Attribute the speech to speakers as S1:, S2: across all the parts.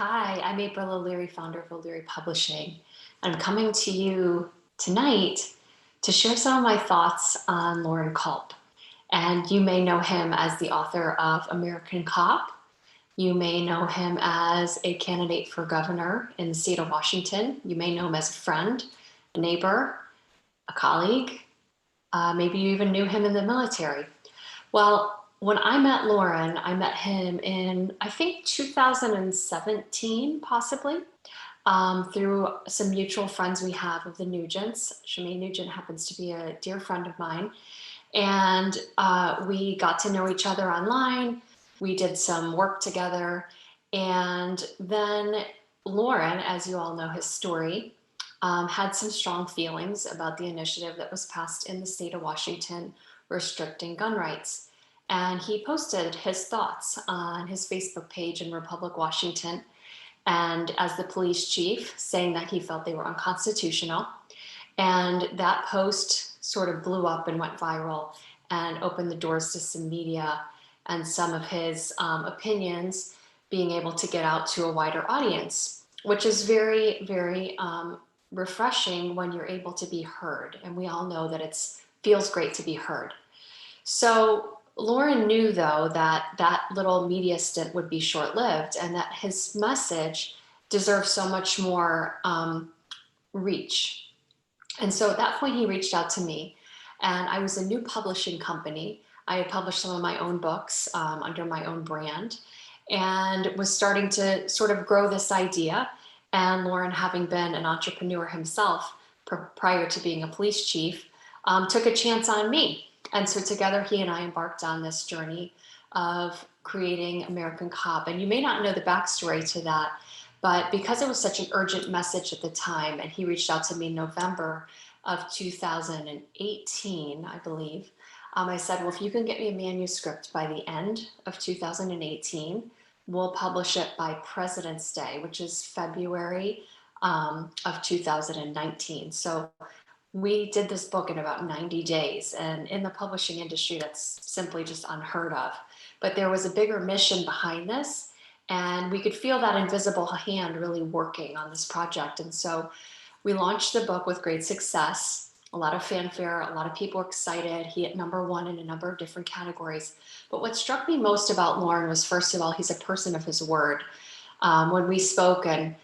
S1: Hi, I'm April O'Leary, founder of O'Leary Publishing. I'm coming to you tonight to share some of my thoughts on Loren Culp. And you may know him as the author of American Cop. You may know him as a candidate for governor in the state of Washington. You may know him as a friend, a neighbor, a colleague. Maybe you even knew him in the military. Well, when I met Loren, I met him in, I think, 2017, possibly, through some mutual friends we have of the Nugents. Shemaine Nugent happens to be a dear friend of mine. And we got to know each other online. We did some work together. And then Loren, as you all know his story, had some strong feelings about the initiative that was passed in the state of Washington restricting gun rights. And he posted his thoughts on his Facebook page in Republic, Washington, and as the police chief, saying that he felt they were unconstitutional. And that post sort of blew up and went viral and opened the doors to some media and some of his opinions being able to get out to a wider audience, which is very, very refreshing when you're able to be heard. And we all know that it feels great to be heard. So Loren knew, though, that that little media stint would be short-lived and that his message deserved so much more reach. And so at that point, he reached out to me, and I was a new publishing company. I had published some of my own books under my own brand and was starting to sort of grow this idea. And Loren, having been an entrepreneur himself prior to being a police chief, took a chance on me. And so together, he and I embarked on this journey of creating American Cop. And you may not know the backstory to that, but because it was such an urgent message at the time, and he reached out to me in November of 2018, I believe, I said, well, if you can get me a manuscript by the end of 2018, we'll publish it by President's Day, which is February of 2019. So we did this book in about 90 days. And in the publishing industry, that's simply just unheard of. But there was a bigger mission behind this. And we could feel that invisible hand really working on this project. And so we launched the book with great success, a lot of fanfare, a lot of people were excited. He hit #1 in a number of different categories. But what struck me most about Loren was, first of all, he's a person of his word. When we spoke and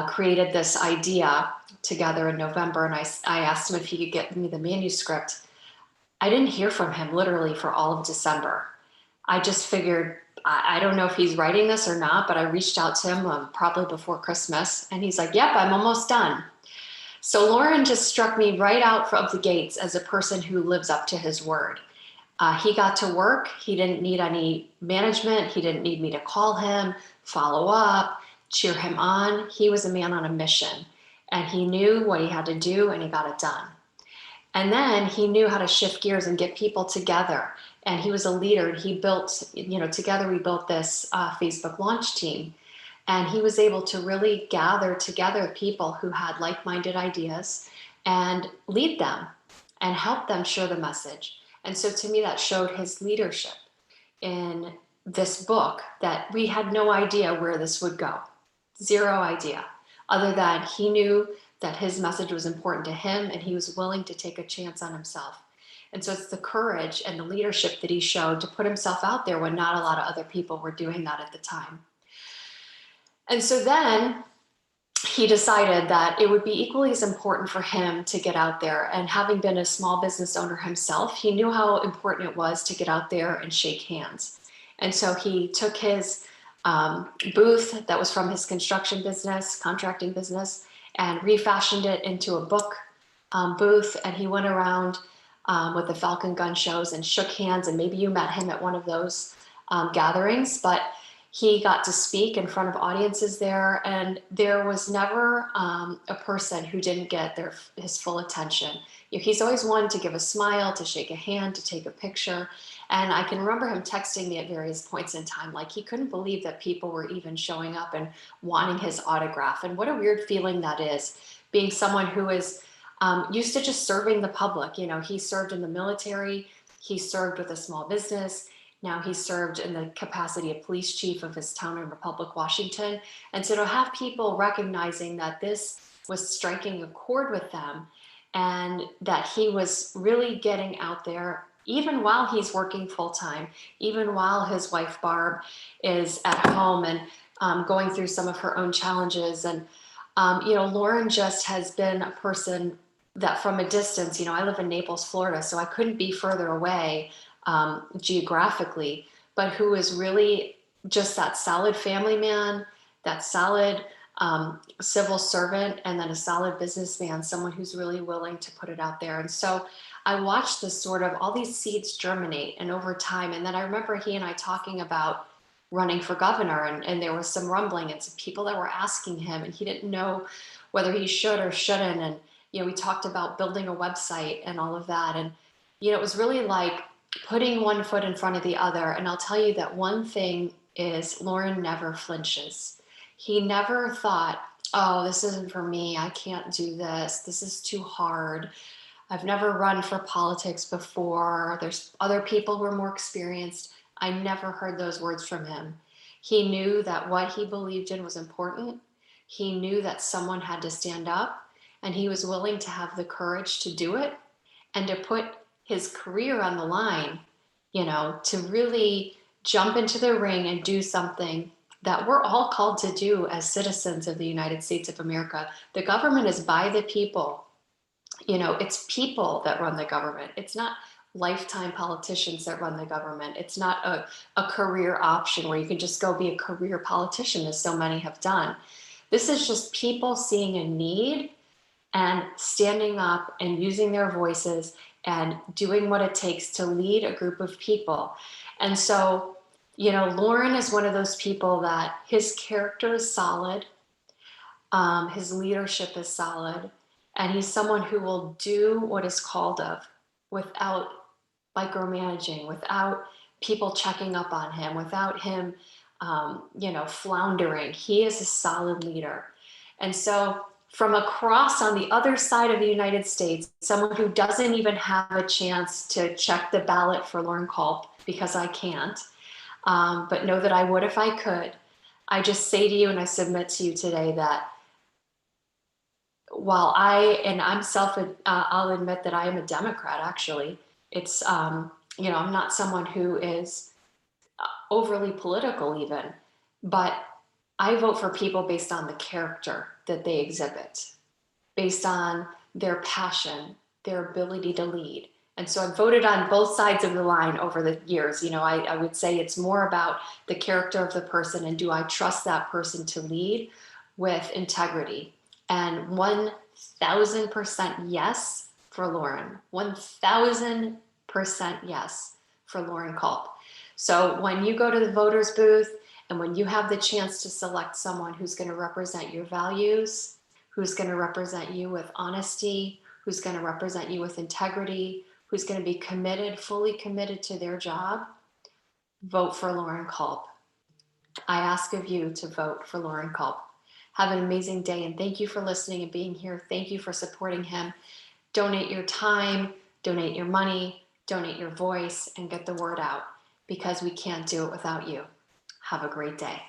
S1: created this idea together in November, and I asked him if he could get me the manuscript, I didn't hear from him literally for all of December. I just figured, I don't know if he's writing this or not, but I reached out to him probably before Christmas, and he's like, yep, I'm almost done. So Loren just struck me right out of the gates as a person who lives up to his word. He got to work. He didn't need any management. He didn't need me to call him, follow up, cheer him on. He was a man on a mission, and he knew what he had to do, and he got it done. And then he knew how to shift gears and get people together. And he was a leader, and he built, together we built this Facebook launch team. And he was able to really gather together people who had like-minded ideas and lead them and help them share the message. And so to me, that showed his leadership in this book, that we had no idea where this would go. Zero idea, other than he knew that his message was important to him and he was willing to take a chance on himself. And so it's the courage and the leadership that he showed to put himself out there when not a lot of other people were doing that at the time. And so then he decided that it would be equally as important for him to get out there. And having been a small business owner himself, he knew how important it was to get out there and shake hands. And so he took his booth that was from his construction business, contracting business, and refashioned it into a book booth. And he went around with the Falcon gun shows and shook hands. And maybe you met him at one of those gatherings, but he got to speak in front of audiences there, and there was never a person who didn't get his full attention. He's always wanted to give a smile, to shake a hand, to take a picture. And I can remember him texting me at various points in time, like he couldn't believe that people were even showing up and wanting his autograph. And what a weird feeling that is, being someone who is used to just serving the public. He served in the military, he served with a small business, Now he served in the capacity of police chief of his town in Republic, Washington. And so to have people recognizing that this was striking a chord with them and that he was really getting out there, even while he's working full time, even while his wife Barb is at home and going through some of her own challenges. And, Loren just has been a person that from a distance, I live in Naples, Florida, so I couldn't be further away geographically, but who is really just that solid family man, that solid civil servant, and then a solid businessman, someone who's really willing to put it out there. And so I watched this sort of all these seeds germinate and over time. And then I remember he and I talking about running for governor, and there was some rumbling and some people that were asking him, and he didn't know whether he should or shouldn't. And, we talked about building a website and all of that. And, it was really like putting one foot in front of the other. And I'll tell you that one thing is Loren never flinches. He never thought, oh, this isn't for me. I can't do this. This is too hard. I've never run for politics before. There's other people who are more experienced. I never heard those words from him. He knew that what he believed in was important. He knew that someone had to stand up, and he was willing to have the courage to do it and to put his career on the line, to really jump into the ring and do something that we're all called to do as citizens of the United States of America. The government is by the people. It's people that run the government. It's not lifetime politicians that run the government. It's not a career option where you can just go be a career politician, as so many have done. This is just people seeing a need and standing up and using their voices and doing what it takes to lead a group of people. And so, Loren is one of those people that his character is solid, his leadership is solid, and he's someone who will do what is called of without micromanaging, without people checking up on him, without him, floundering. He is a solid leader. And so from across on the other side of the United States, someone who doesn't even have a chance to check the ballot for Loren Culp, because I can't, but know that I would if I could. I just say to you and I submit to you today that while I'll admit that I am a Democrat, actually. It's, I'm not someone who is overly political even, but I vote for people based on the character that they exhibit, based on their passion, their ability to lead. And so I've voted on both sides of the line over the years. I would say it's more about the character of the person and do I trust that person to lead with integrity. And 1,000% yes for Loren. 1,000% yes for Loren Culp. So when you go to the voters booth and when you have the chance to select someone who's going to represent your values, who's going to represent you with honesty, who's going to represent you with integrity, who's going to be committed, fully committed to their job, vote for Loren Culp. I ask of you to vote for Loren Culp. Have an amazing day, and thank you for listening and being here. Thank you for supporting him. Donate your time, donate your money, donate your voice, and get the word out, because we can't do it without you. Have a great day.